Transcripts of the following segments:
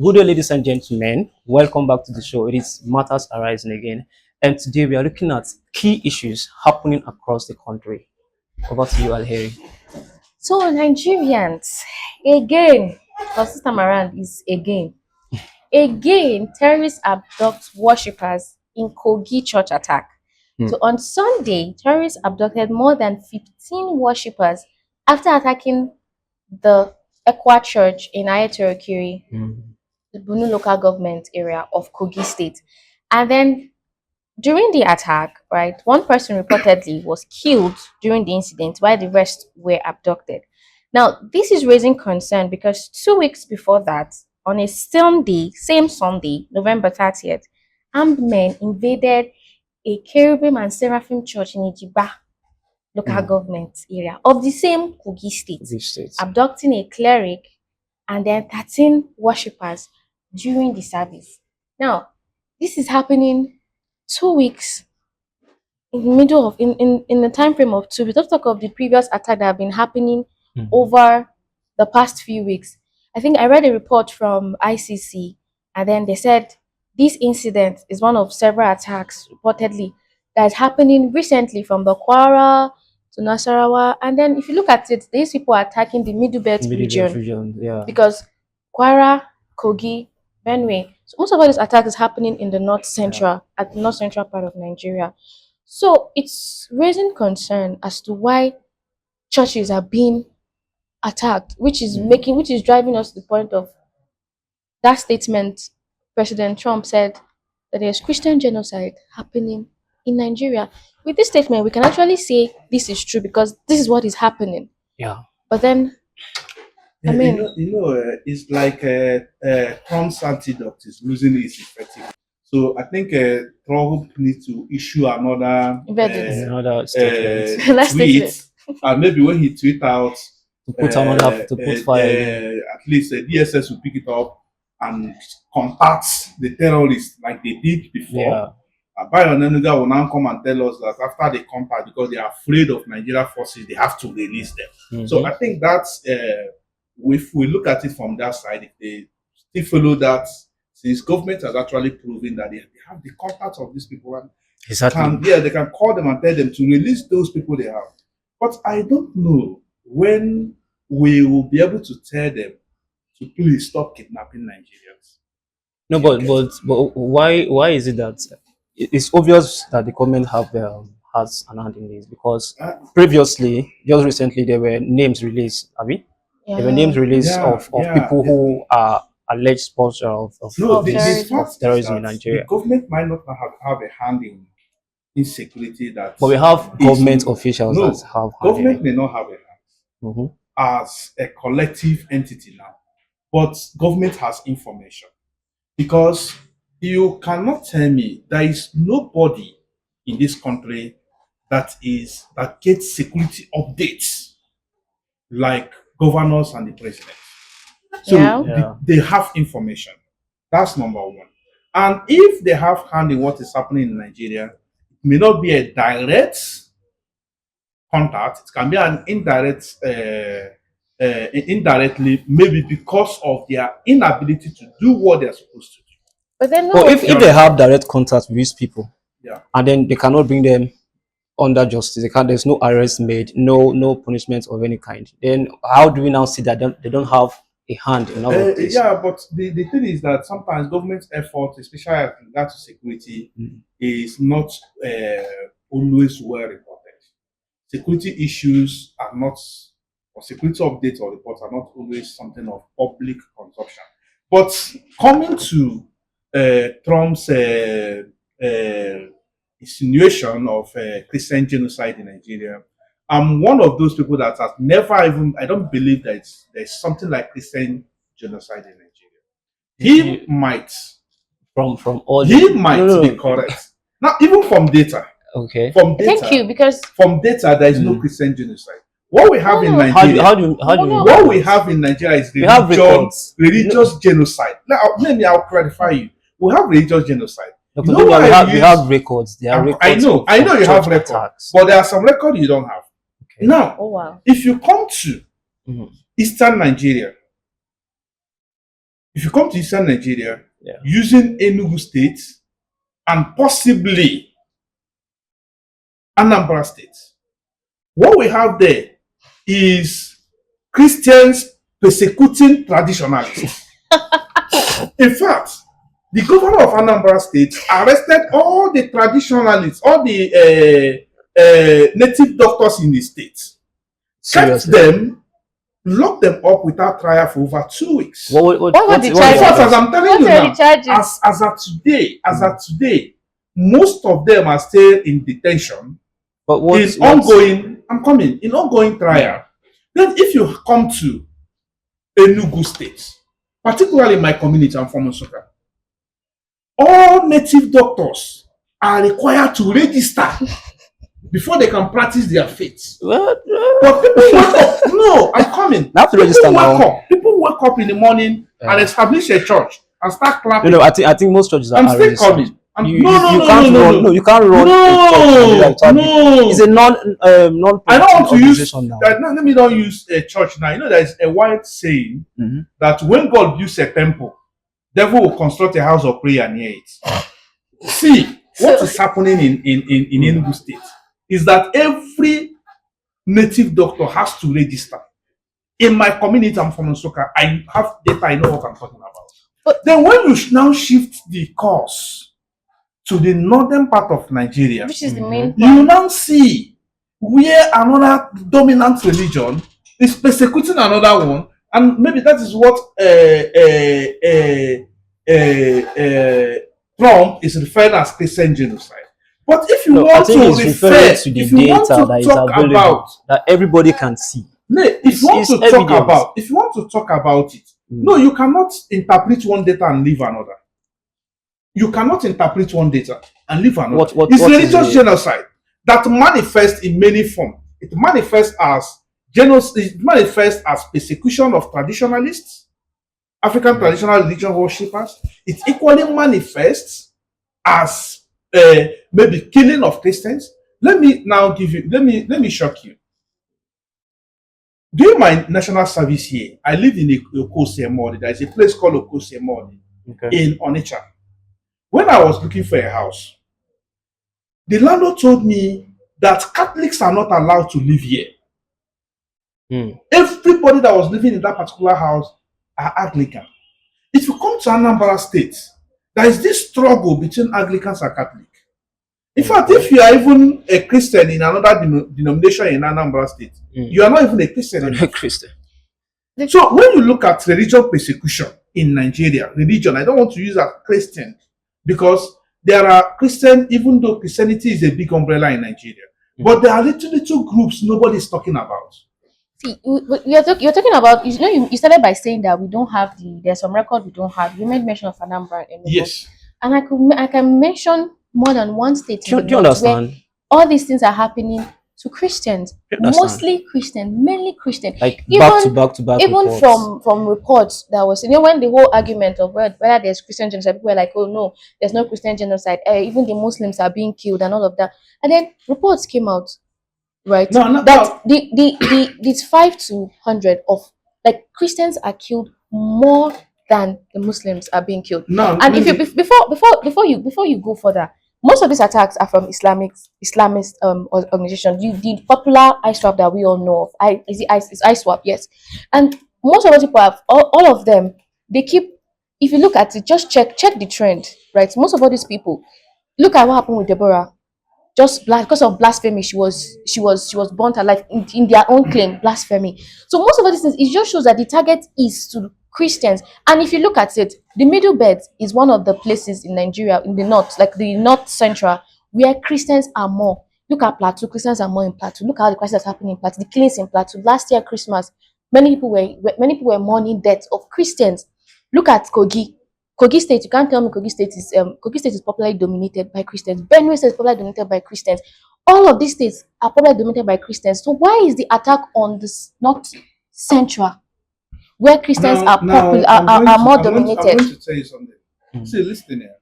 Good day, ladies and gentlemen. Welcome back to the show. It is Matters Arising again. And today we are looking at key issues happening across the country. Over to you, Alheri. So Nigerians, again, because this time around is again, terrorists abduct worshippers in Kogi church attack. Hmm. So on Sunday, terrorists abducted more than 15 worshippers after attacking the Ekwa Church in Ayatorokiri, the Bunu local government area of Kogi State. And then during the attack, right, one person reportedly was killed during the incident while the rest were abducted. Now, this is raising concern because 2 weeks before that, on a same Sunday, November 30th, armed men invaded a Cherubim and Seraphim church in Ijiba local government area of the same Kogi State, Kogi State. abducting a cleric and then 13 worshippers during the service. Now, this is happening 2 weeks in the middle of in the time frame of 2 weeks. Let's talk of the previous attack that have been happening over the past few weeks. I think I read a report from ICC, and then they said this incident is one of several attacks reportedly that is happening recently from the Kwara to Nasarawa. And then if you look at it, these people are attacking the Middle Belt region Yeah. because Kwara, Kogi, Benue. So most of all these attacks is happening in the north central, at the north central part of Nigeria. So it's raising concern as to why churches are being attacked, which is driving us to the point of that statement President Trump said that there's Christian genocide happening in Nigeria. With this statement, we can actually say this is true because this is what is happening. Yeah. But then, I mean, it's like Trump's antidote is losing its effectiveness. So I think Trump needs to issue another verdict. Another statement. Let's take tweet, it. and maybe when he tweet out, To put another to put fire again. at least DSS will pick it up and contact the terrorists like they did before. Yeah. Bayo Nenuga will now come and tell us that after they contact, because they are afraid of Nigeria forces, they have to release them. So I think that's if we look at it from that side, if they still follow that, since government has actually proven that they have the contact of these people, and Exactly. they can call them and tell them to release those people they have. But I don't know when we will be able to tell them to please stop kidnapping Nigerians. No, but why is it that it's obvious that the government has an hand in this because previously, just recently, there were names released. There were names released of people who are alleged sponsors of No, the terrorism. fact is terrorism in that Nigeria. the government might not have a hand in insecurity that. But we have is- government officials No, that have hand in government it. may not have a hand Mhm. as a collective entity now, but government has information because you cannot tell me there is nobody in this country that gets security updates like governors and the president. So Yeah. they have information. That's number one. And if they have hand in what is happening in Nigeria, it may not be a direct contact. It can be an indirect, indirectly, maybe because of their inability to do what they're supposed to do. But then, But if they have direct contact with these people, Yeah. and then they cannot bring them under justice, there's no arrest made, no punishment of any kind. Then how do we now see that they don't have a hand in all of this? Yeah, but the thing is that sometimes government effort, especially as regards to security, is not always well reported. Security issues are not, or security updates or reports are not always something of public consumption. But coming to Trump's insinuation of Christian genocide in Nigeria, I'm one of those people that has never even, I don't believe that there's something like Christian genocide in Nigeria. He might From all be correct. Now, even from data. Okay. From data. thank you because From data, there is no Christian genocide. What we have in No. Nigeria, How do you what we have in Nigeria is We have records. religious genocide. Now, maybe I'll clarify you. We have religious genocide. No, You know we why have records. There are records. I know you have church records, attacks. but there are some records you don't have. Okay. Now, oh wow. if you come to Eastern Nigeria, If you come to Eastern Nigeria, Yeah. using Enugu State and possibly Anambra State, what we have there is Christians persecuting traditionalists. In fact, the governor of Anambra State arrested all the traditionalists, all the native doctors in the state, kept Seriously. them, locked them up without trial for over 2 weeks. What were the what- In charges? fact, as I'm telling What you were the now, charges? as at today, most of them are still in detention, But what? in ongoing, I'm coming, in ongoing trial. Then if you come to Enugu State, particularly my community, I'm from Nsukka, all native doctors are required to register before they can practice their faith. What? But people wake up. No, I'm coming. They have to register People wake now. up. People wake up in the morning Yeah. and establish a church and start clapping. No, I think most churches I'm are still registered. coming. You can't run. No, you can't run. a church. No. It's a non I don't want to use organization now. let me not use a church now. You know, there's a wide saying Mhm. that when God builds a temple, devil will construct a house of prayer near it. See, what is happening in Enugu State is that every native doctor has to register. In my community, I'm from Nsukka, I have data, I know what I'm talking about. But then when you now shift the course to the northern part of Nigeria, Which is the main you point. now see where another dominant religion is persecuting another one, and maybe that is what Trump is referring as Christian genocide. But if you No, I want think to it's refer, referring to the if you want data to that is talk available about, that everybody can see. no, if you want to It's talk evidence. about, if you want to talk about it, no, you cannot interpret one data and leave another. You cannot interpret one data and leave another. It's what is religious it? genocide that manifests in many forms. It manifests as genocide. It manifests as persecution of traditionalists, African traditional religion worshippers. It equally manifests as maybe killing of Christians. Let me now give you. Let me shock you. During my national service here, I lived in Okosemori. There is a place called Okosemori in Onitsha. When I was looking for a house, the landlord told me that Catholics are not allowed to live here. Everybody that was living in that particular house are Anglican. If you come to Anambra State, there is this struggle between Anglicans and Catholic. In fact, if you are even a Christian in another denomination in Anambra State, you are not even a Christian. I'm a Christian. So when you look at religious persecution in Nigeria, religion, I don't want to use as Christian because there are Christian, even though Christianity is a big umbrella in Nigeria, but there are little groups nobody is talking about. See, you're talking about, you know, you started by saying that we don't have there's some record we don't have. You made mention of Anambra and Enugu. Yes. And I can mention more than one state in Do the you north where understand? all these things are happening to Christians, You understand? mostly Christian, mainly Christian. Like Even- back to back Even reports. from reports that was, you know, when the whole argument of whether there's Christian genocide, people were like, oh no, there's no Christian genocide. Even the Muslims are being killed and all of that. And then reports came out, right? That these 5 to 100 of like Christians are killed more than the Muslims are being killed. No, And if you before you go further, most of these attacks are from Islamist organizations. The popular ISWAP that we all know of, it's ISWAP, yes. And most of the people have all of them. They keep. If you look at it, just check the trend, right? Most of all these people, look at what happened with Deborah. Just because of blasphemy, she was burnt alive in their own claim, blasphemy. So most of all these things, it just shows that the target is to Christians. And if you look at it, the Middle Belt is one of the places in Nigeria, in the north, like the north central, where Christians are more. Look at Plateau, Christians are more in Plateau. Look at how the crisis that's happening in Plateau, the killings in Plateau. Last year, Christmas, many people were mourning deaths of Christians. Look at Kogi State. You can't tell me Kogi State is popularly dominated by Christians. Benue State is popularly dominated by Christians. All of these states are popularly dominated by Christians. So why is the attack on this north central, where Christians are more dominated? I'm going to tell you something. See, listen here.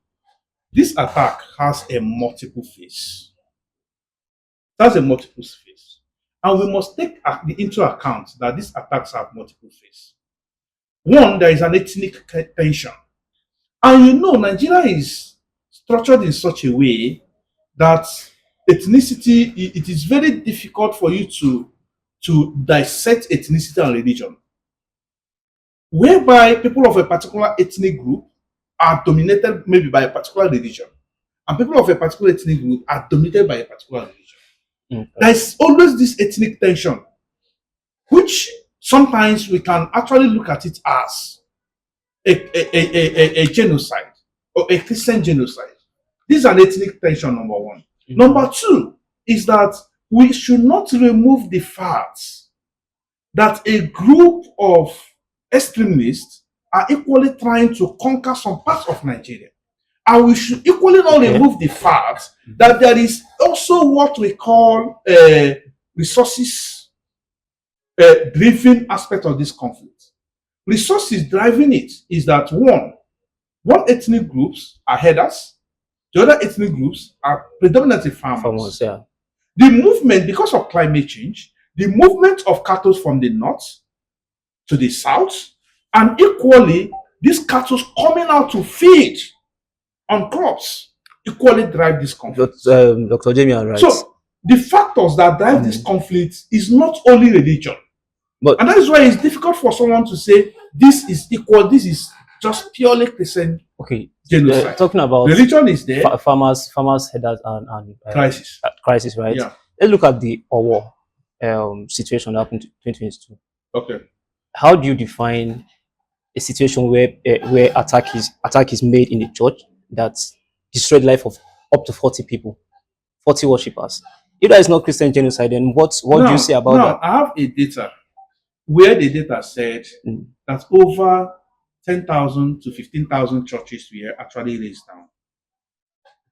This attack has a multiple face. It has a multiple face. And we must take into account that these attacks have multiple face. One, there is an ethnic tension. And Nigeria is structured in such a way that ethnicity, it is very difficult for you to dissect ethnicity and religion, whereby people of a particular ethnic group are dominated maybe by a particular religion, and people of a particular ethnic group are dominated by a particular religion. Okay. There's always this ethnic tension, which sometimes we can actually look at it as a genocide or a Christian genocide. This is an ethnic tension, number one. Number two is that we should not remove the fact that a group of extremists are equally trying to conquer some parts of Nigeria. And we should equally not remove the fact that there is also what we call resources driven aspect of this conflict. Resources driving it is that one ethnic groups are headers, the other ethnic groups are predominantly farmers. Yeah. The movement, because of climate change, the movement of cattle from the north to the south, and equally, these cattle coming out to feed on crops, equally drive this conflict. Dr. Jamie, right. So, the factors that drive this conflict is not only religion. And that is why it's difficult for someone to say this is equal, this is just purely Christian genocide. Talking about religion is there. Farmers headers and crisis, right? Yeah. Let's look at the Owo situation that happened in 2022. Okay. How do you define a situation where attack is made in the church that destroyed the life of up to 40 people, 40 worshippers? If that is not Christian genocide, then what do you say about that? I have a data where the data said that over 10,000 to 15,000 churches were actually raised down.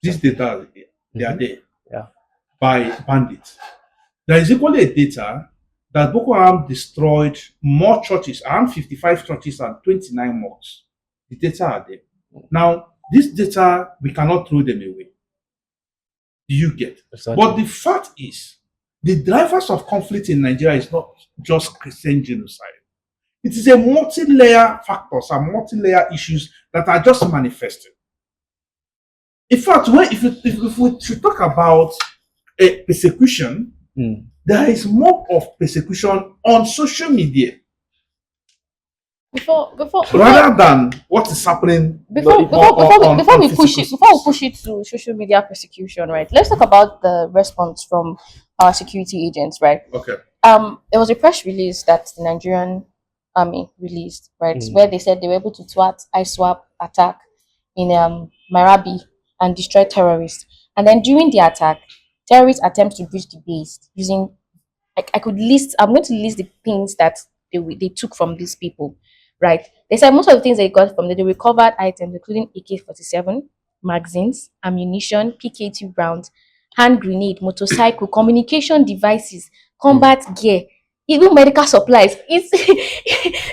These data, they are there by bandits. There is equally a data that Boko Haram destroyed more churches, around 55 churches and 29 mosques. The data are there. Now, this data, we cannot throw them away. Do you get? Exactly. But the fact is, the drivers of conflict in Nigeria is not just Christian genocide. It is a multi-layer factors and multi-layer issues that are just manifested. In fact, if we should talk about a persecution, there is more of persecution on social media rather than what is happening. Before we push it to social media persecution, right? Let's talk about the response from our security agents, right? Okay. There was a press release that the Nigerian Army released, right, where they said they were able to thwart ISWAP attack in Marabi and destroy terrorists. And then during the attack, terrorists attempt to breach the base using. I'm going to list the things that they took from these people, right? They said most of the things they got from them, they recovered items including AK-47, magazines, ammunition, PKT rounds, hand grenade, motorcycle, communication devices, combat gear, even medical supplies. It's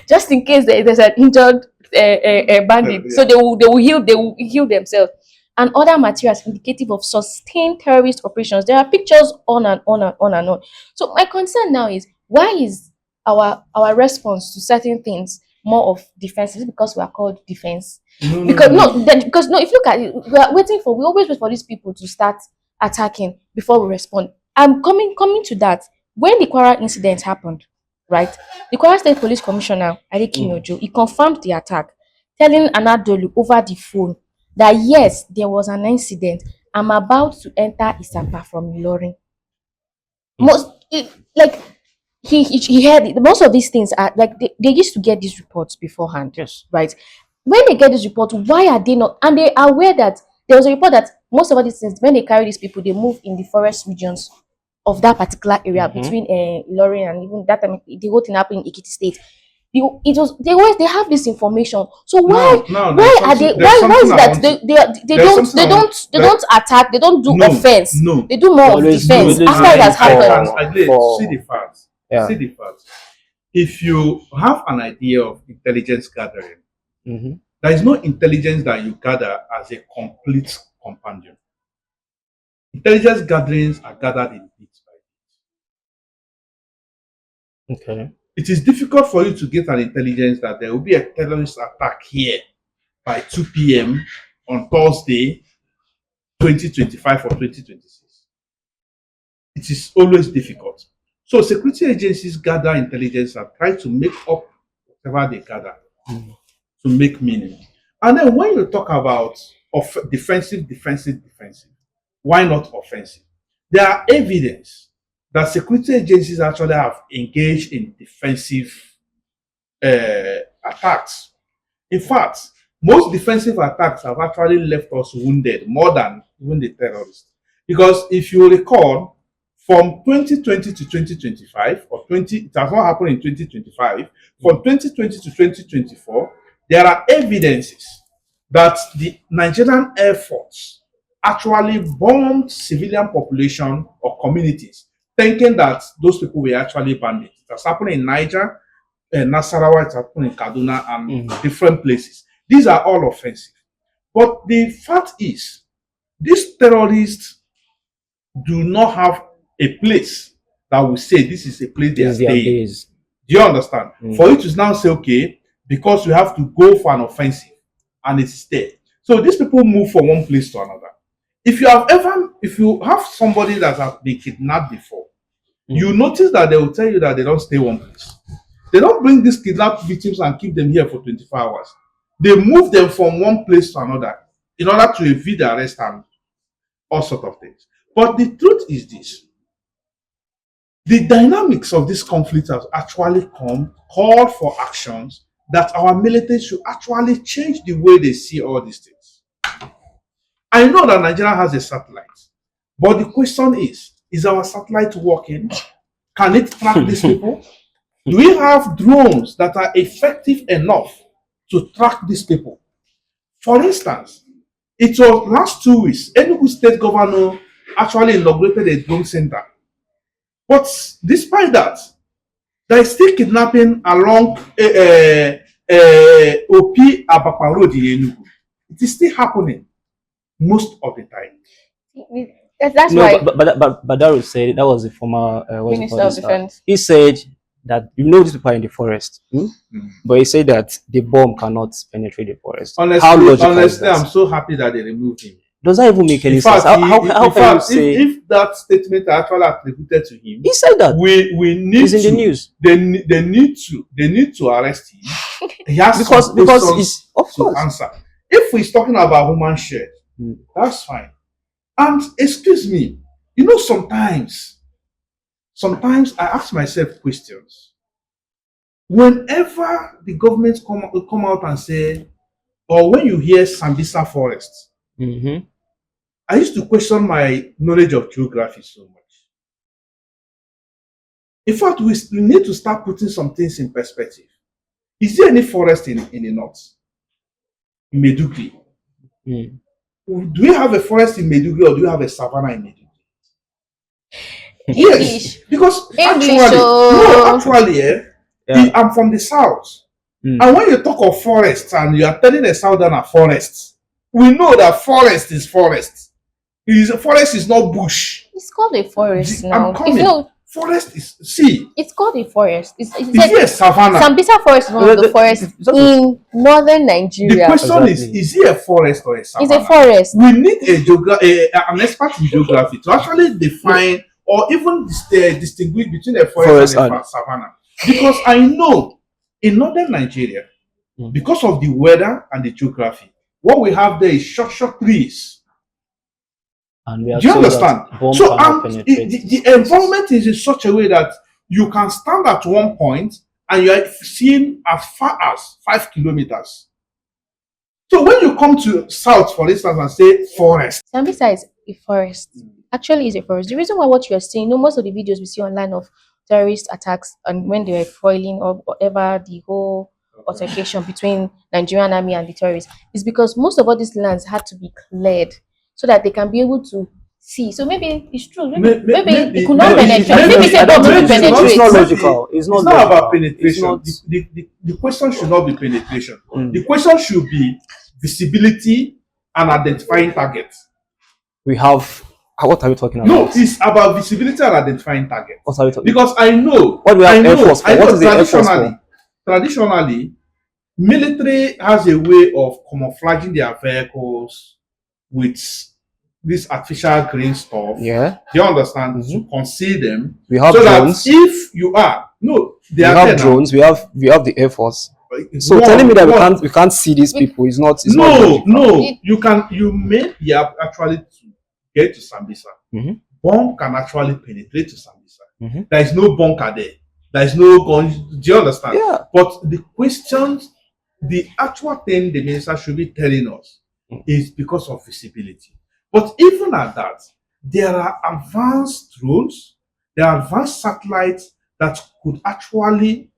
just in case there's an injured bandit, so they will heal themselves, and other materials indicative of sustained terrorist operations. There are pictures on and on and on and on. So my concern now is, why is our response to certain things more of defense? Is it because we are called defense? Because if you look at it, we always wait for these people to start attacking before we respond. I'm coming to that. When the Kwara incident happened, right, the Kwara State Police Commissioner Adekinyojo, he confirmed the attack, telling Anadolu over the phone that yes, there was an incident. I'm about to enter Isapa from Ilorin. He heard it. Most of these things are like they used to get these reports beforehand. Yes. Right. When they get this report, why are they not? And they are aware that there was a report that most of these things, when they carry these people, they move in the forest regions of that particular area between Ilorin and even that time the whole thing happened in Ekiti State. They have this information. So why is that they don't attack, they don't do offense, they do more of defense after it has happened. See the facts. See the facts. If you have an idea of intelligence gathering, there is no intelligence that you gather as a complete companion. Intelligence gatherings are gathered in bits by bits. Okay. It is difficult for you to get an intelligence that there will be a terrorist attack here by 2 p.m. on Thursday, 2025 or 2026. It is always difficult. So security agencies gather intelligence and try to make up whatever they gather to make meaning. And then when you talk about defensive, why not offensive? There are evidence that security agencies actually have engaged in defensive attacks. In fact, most defensive attacks have actually left us wounded more than even the terrorists. Because if you recall, from 2020 to 2025, it has not happened in 2025, from 2020 to 2024, there are evidences that the Nigerian Air Force actually bombed civilian population or communities, thinking that those people were actually bandits. It has happened in Niger, Nasarawa, it happened in Kaduna, and different places. These are all offensive. But the fact is, these terrorists do not have a place that will say this is a place they are staying. Do you understand? For you to now say, okay, because you have to go for an offensive and it's there. So these people move from one place to another. If you have somebody that has been kidnapped before, you notice that they will tell you that they don't stay one place. They don't bring these kidnapped victims and keep them here for 24 hours. They move them from one place to another in order to evade the arrest and all sorts of things. But the truth is this. The dynamics of this conflict has actually called for actions that our military should actually change the way they see all these things. I know that Nigeria has a satellite, but the question is our satellite working? Can it track these people? Do we have drones that are effective enough to track these people? For instance, it was last 2 weeks, Enugu State Governor actually inaugurated a drone center. But despite that, there is still kidnapping along OP Abapa Road in Enugu. It is still happening most of the time. That's why. But Daru said that was the former Minister of Defense. He said that these people are in the forest, but he said that the bomb cannot penetrate the forest. Honestly, I'm so happy that they removed him. Does that even make any sense? How can you say if that statement actually attributed to him? He said that we need it's in the news. They need to arrest him. He has because it's of course to answer. If he's talking about human share, that's fine. And excuse me, sometimes I ask myself questions. Whenever the government come out and say, or when you hear Sambisa Forest, I used to question my knowledge of geography so much. In fact, we need to start putting some things in perspective. Is there any forest in the north? In Medugri? Do we have a forest in Medugri or do we have a savanna in Medugri? Yes, because actually, I'm from the south. And when you talk of forests and you are telling a southerner forest, we know that forest is forest. Forest is not bush. It's called a forest now. Forest is it's called a forest. It's a savanna. Sambisa Forest is one of the forests in northern Nigeria. The question is it a forest or a savanna? It's a forest. We need an expert in geography to actually define or even distinguish between a forest and a savanna. Because I know in northern Nigeria, because of the weather and the geography, what we have there is short trees. And we are do you understand? So the environment is in such a way that you can stand at one point and you are seeing as far as 5 kilometers. So when you come to south, for instance, and say forest. Sambisa is a forest. Actually, is a forest. The reason why what you are saying, most of the videos we see online of terrorist attacks and when they were foiling or whatever the whole altercation between Nigerian army and the terrorists is because most of all these lands had to be cleared so that they can be able to see. So maybe it's true. Maybe it could not penetrate. Maybe it's not logical. It's not about penetration. The question should not be penetration. The question should be visibility and identifying targets. We have What are we talking No, about? it's about visibility and identifying targets. What are we talking? Because I know, What do we I have Air know, Force for? I know. What is the Air Force for? Traditionally, military has a way of camouflaging their vehicles with this artificial green stuff. Yeah. Do you understand? Mhm. To conceal them. We have So drones. that if you are no, they We are have there now. drones. We have the Air Force. So One- telling me that one- we can't see these people is not. It's not No, logical. no, you may be actually to get to Sambisa. Mhm. Bomb can actually penetrate to Sambisa. Mhm. There is no bunker there. There is no gun. Do you understand? Yeah. But the questions, the actual thing the minister should be telling us is because of visibility. But even at that, there are advanced drones, there are advanced satellites that could actually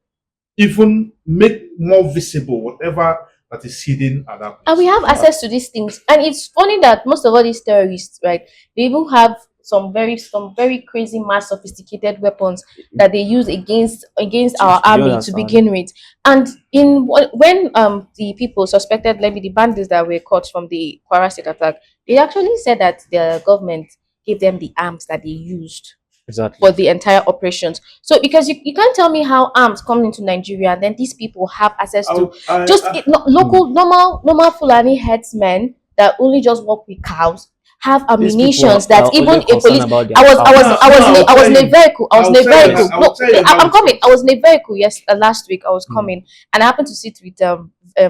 even make more visible whatever that is hidden at that place. And we have access to these things. And it's funny that most of all these terrorists, right, they even have some very crazy mass sophisticated weapons that they use against our Do you army to understand? begin with. And when the people suspected, maybe the bandits that were caught from the Kwara State attack, they actually said that the government gave them the arms that they used Exactly. for the entire operations. So because you can't tell me how arms come into Nigeria and then these people have access to local normal Fulani headsmen that only just work with cows have These people ammunitions that are even only a concerned police. about their I was cows. in a vehicle. I was in a vehicle. No, I'm coming. coming. I was in a vehicle last week. I was Mm. coming and I happened to sit with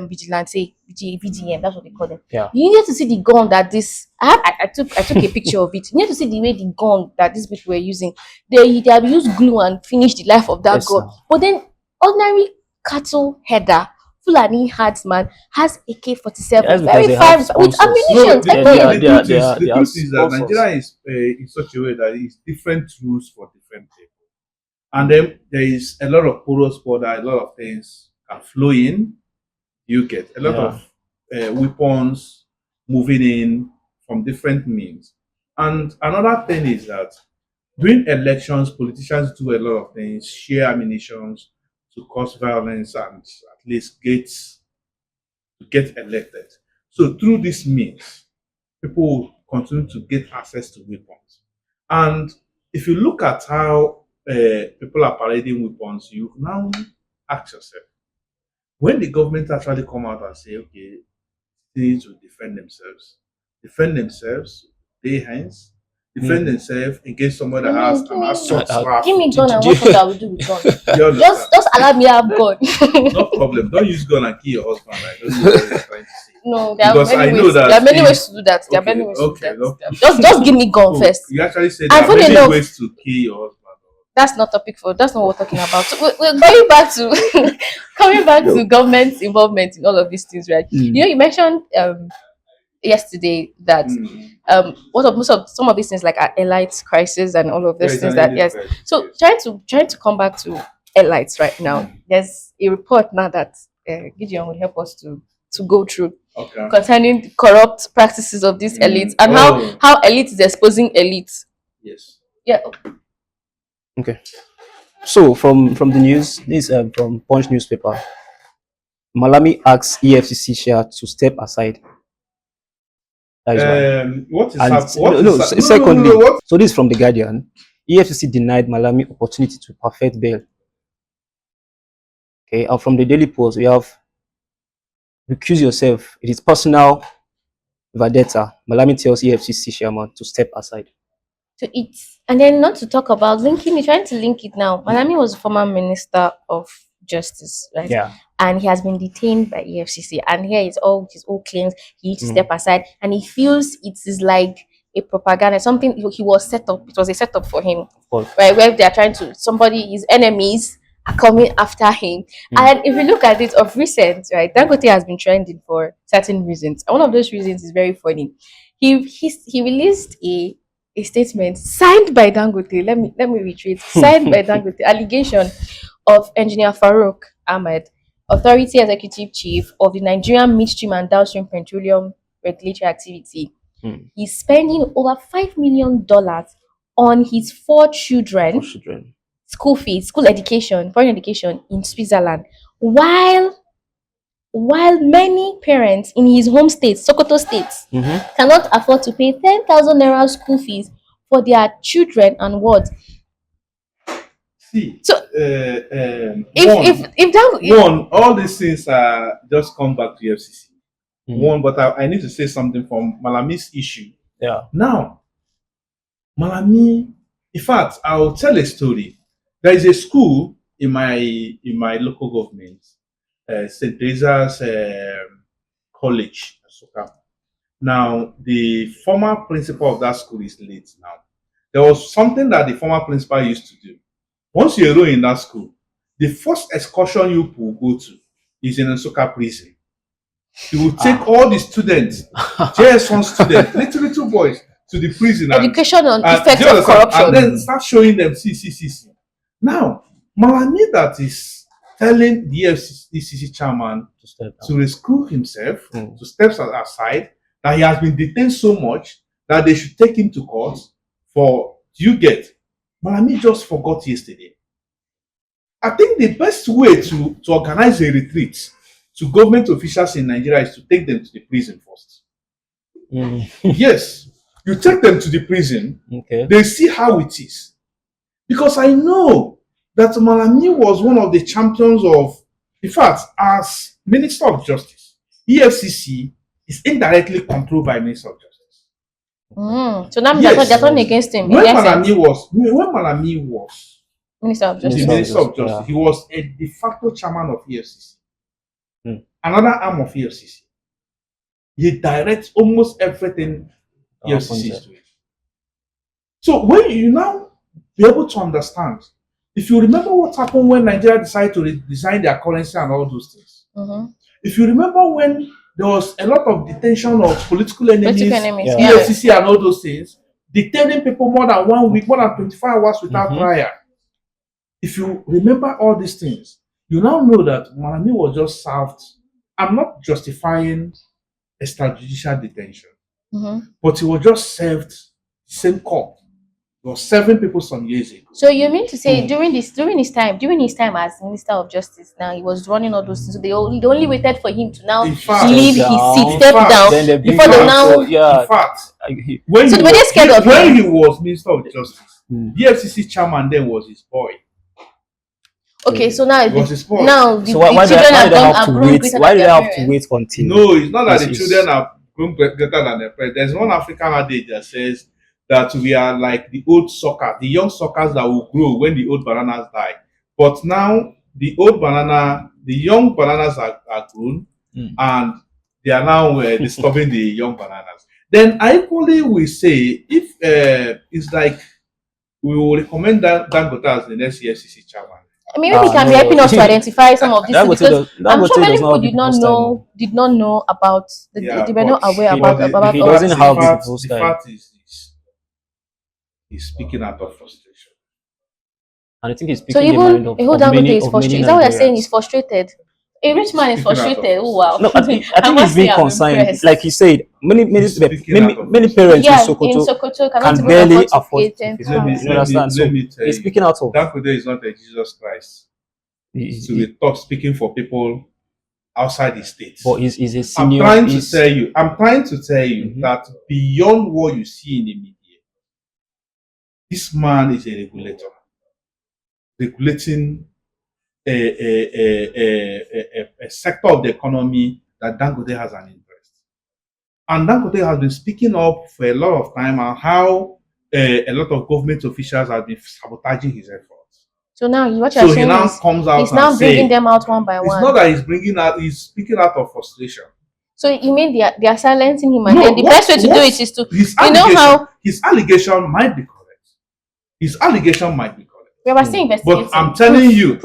vigilante VGM. That's what they call them. Yeah. You need to see the gun that this. I took a picture of it. You need to see the way the gun that these people were using. They have used glue and finished the life of that Yes, gun. sir. But then ordinary cattle header Fulani herdsman has AK-47 Yes, because very they fine have with sponsors. ammunition. The They are truth is that sponsors. Nigeria is in such a way that it's different rules for different people. And then there is a lot of porous border, a lot of things can flow in. You get a lot of weapons moving in from different means. And another thing is that during elections, politicians do a lot of things, share ammunition to cause violence and at least get elected. So through this means, people will continue to get access to weapons. And if you look at how people are parading weapons, you now ask yourself, when the government actually come out and say, okay, they need to defend themselves, they hands, defend themselves against someone that has an assault rifle. Give me gun and Did- what I will do with gun. You understand? Just allow me have gun. No problem. Don't use gun and kill your husband. I don't know what you're trying to say. No, there are Because I many know ways. that There are many if- ways to do that. There are Okay, many ways okay, to do no. that. Just give me gun Oh, first. you actually said And there are funny many enough- ways to kill your husband. That's not topic for. That's not what we're talking about. So we're going back to coming back to government's involvement in all of these things, right? Mm. You know, you mentioned yesterday that most of some of these things like elite crisis and all of those things that yes. So trying to come back to elites right now. There's a report now that Gideon will help us to go through Okay. concerning the corrupt practices of these elites and how elite is exposing elite. Yes. Yeah. Okay. So from the news, this from Punch newspaper, Malami asks EFCC chair to step aside. That is one. What is And hap- what no, is hap- secondly, what? so this is from the Guardian. EFCC denied Malami opportunity to perfect bail. Okay, and from the Daily Post, we have recuse yourself. It is personal vendetta. Malami tells EFCC chairman to step aside. To it. And then not to talk about linking it, trying to link it now. Malami was a former minister of justice, right? Yeah. And he has been detained by EFCC. And here is all his old claims. He needs to step aside. And he feels it is like a propaganda, something he was set up. It was a setup for him. course. Right? Where they are trying to his enemies are coming after him. And if you look at it of recent, right, Dangote has been trending for certain reasons. And one of those reasons is very funny. He released a statement signed by Dangote. Let me retrieve. Signed by Dangote. Allegation of Engineer Farouk Ahmed, Authority Executive Chief of the Nigerian Midstream and Downstream Petroleum Regulatory Activity. He's spending over $5 million on his four children, school fees, school education, foreign education in Switzerland, while while many parents in his home state, Sokoto State, cannot afford to pay 10,000 naira school fees for their children and what. See, So if that one, all these things are just come back to FCC. One, but I need to say something from Malami's issue. Yeah. Now, Malami, in fact, I'll tell a story. There is a school in my local government, St. Teresa's College, Asuka. Now, the former principal of that school is late now. There was something that the former principal used to do. Once you enroll in that school, the first excursion you will go to is in Nsukka prison. You will take all the students, JS1 students, little boys, to the prison. education on effects of corruption. And then start showing them, see. Now, Malami that is telling the FCC chairman to rescue himself, to step aside, that he has been detained so much that they should take him to court for, Malami just forgot yesterday. I think the best way to organize a retreat to government officials in Nigeria is to take them to the prison first. Yes, you take them to the prison, they see how it is. Because I know that Malami was one of the champions of, in fact, as Minister of Justice, EFCC is indirectly controlled by Minister of Justice. So now they're turning against him. When Malami was Minister of Justice, the Minister of Justice, he was a de facto chairman of EFCC. Another arm of EFCC. He directs almost everything EFCC is doing. So when you now be able to understand, if you remember what happened when Nigeria decided to redesign their currency and all those things, if you remember when there was a lot of detention of political enemies, EFCC and all those things, detaining people more than 1 week, more than 24 hours without trial. If you remember all these things, you now know that Malami was just served. I'm not justifying extrajudicial detention, but he was just served the same court. He was serving people some years ago. So you mean to say during his time as Minister of Justice, now he was running all those things. So they only waited for him to now leave his seat, step down before they now. In fact, when he was Minister of Justice, the FCC chairman then was his boy. Okay, so now the why children have to wait? Why do they have to wait until? No, it's not that the children are grown greater than their parents. There's one African adage that says that we are like the old suckers, the young suckers that will grow when the old bananas die. But now the young bananas are grown, and they are now disturbing the young bananas. Then I equally will say, if it's like we will recommend Dangote as the next EFCC chairman. Maybe he can be helping us to identify some of these things, because I'm sure many people did not know about they were not aware about he doesn't have the fact is he's speaking out of frustration. And I think he's so even Dangote is frustrated. Is that what you're saying? He's frustrated. A rich man is frustrated. Oh wow! No, I think he's being concerned. Like he said, many parents in Sokoto can barely afford. You understand? So he's speaking out of. Dangote is not a Jesus Christ. So we talk speaking for people outside the state. But he's a senior. I'm trying to tell you that beyond what you see in the media, this man is a regulator, regulating a sector of the economy that Dangote has an interest. And Dangote has been speaking up for a lot of time on how a lot of government officials have been sabotaging his efforts. So now what you're saying is he's now bringing them out one by one. It's not that he's speaking out of frustration. So you mean they are silencing him, and then the best way to do it is to his allegation might be correct. We are still investigating. But I'm telling you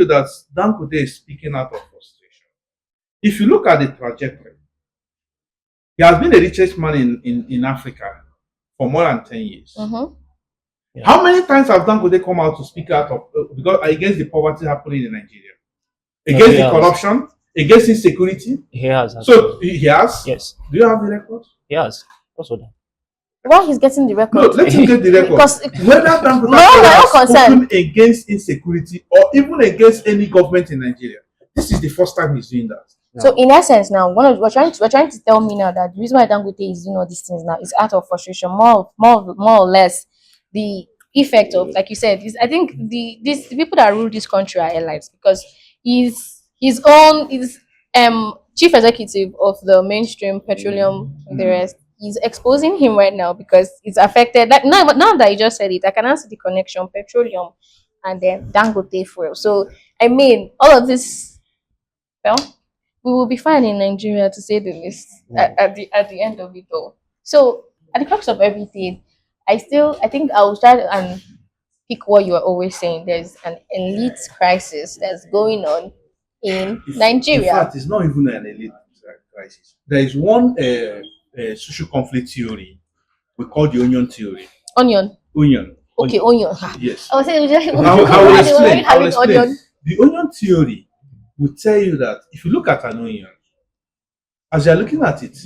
that Dangote is speaking out of frustration. If you look at the trajectory, he has been the richest man in Africa for more than 10 years. How many times has Dangote come out to speak out of against the poverty happening in Nigeria, against the corruption, against insecurity? He has. So he has. Yes. Do you have the record? He has. Also that. Well, he's getting the record. No, let him get the record. Because whether Dangote has spoken against insecurity or even against any government in Nigeria, This is the first time he's doing that. So in essence, now we're trying to tell me now that the reason why Dangote is doing all these things now is out of frustration, more or less the effect of, like you said, is I think the people that rule this country are allies, because his own is chief executive of the mainstream petroleum and the rest. He's exposing him right now because it's affected. Like now that you just said it, I can answer the connection petroleum and then Dangote fuel. So I mean, all of this, well, we will be fine in Nigeria, to say the least, at the end of it all. So at the crux of everything, I think I will start and pick what you are always saying. There's an elite crisis that's going on in In Nigeria. fact, it's not even an elite crisis. There is one social conflict theory we call the onion theory. Onion. Onion. Okay, onion. Yes. I was saying I will explain. I will explain. onion. The onion theory will tell you that if you look at an onion, as you're looking at it,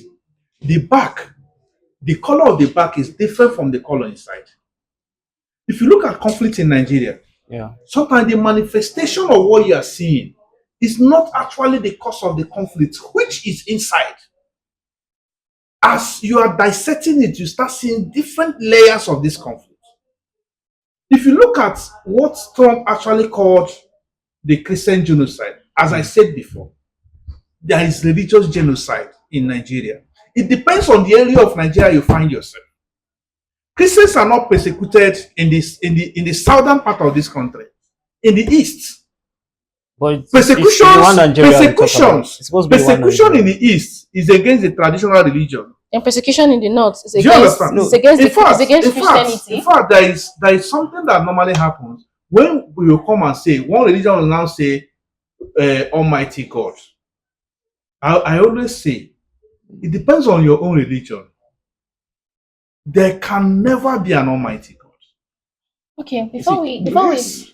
the color of the back is different from the color inside. If you look at conflict in Nigeria, sometimes the manifestation of what you are seeing is not actually the cause of the conflict, which is inside. As you are dissecting it, you start seeing different layers of this conflict. If you look at what Trump actually called the Christian genocide, as I said before, there is religious genocide in Nigeria. It depends on the area of Nigeria you find yourself. Christians are not persecuted in the southern part of this country. In the east, But persecution in the east is against the traditional religion. And persecution in the north is Do you against, understand? it's against, In it's fact, against Christianity. in fact, there is something that normally happens when we will come and say one religion will now say Almighty God. I always say it depends on your own religion. There can never be an Almighty God. Okay,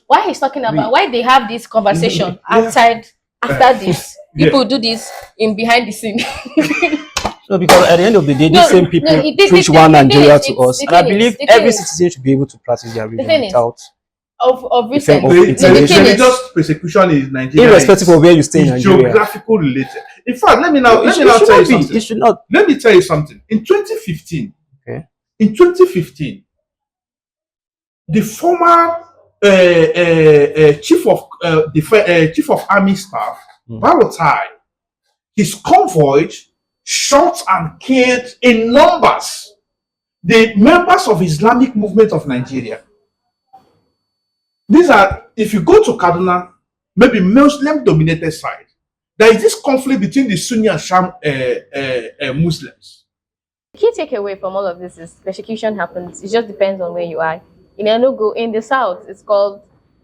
why he's talking about why they have this conversation outside after this. People do this in behind the scene. No, because at the end of the day, these same people preach one Nigeria to us, and I believe every citizen should be able to practice their religion without of recent. Religious persecution in Nigeria, irrespective of where you stay in Nigeria, geographical related. In fact, let me tell you something. It should not. Let me tell you something. In 2015, the former chief of army staff, Barotai, his convoy shot and killed in numbers the members of Islamic movement of Nigeria. These are, if you go to Kaduna, maybe Muslim-dominated side, there is this conflict between the Sunni and Sham Muslims. The key takeaway from all of this is persecution happens. It just depends on where you are. In Enugu, in the south,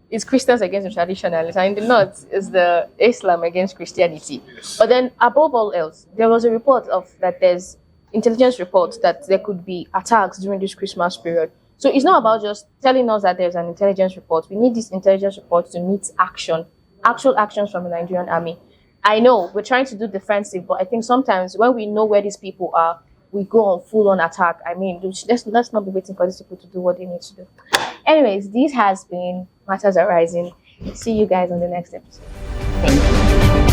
it's Christians against the traditionalists, and in the north, it's the Islam against Christianity. Yes. But then, above all else, there was a report that there's intelligence reports that there could be attacks during this Christmas period. So it's not about just telling us that there's an intelligence report. We need this intelligence report to meet actual actions from the Nigerian army. I know we're trying to do defensive, but I think sometimes when we know where these people are, we go on full-on attack. I mean, let's not be waiting for these people to do what they need to do. Anyways, this has been Matters Arising. See you guys on the next episode. Thank you.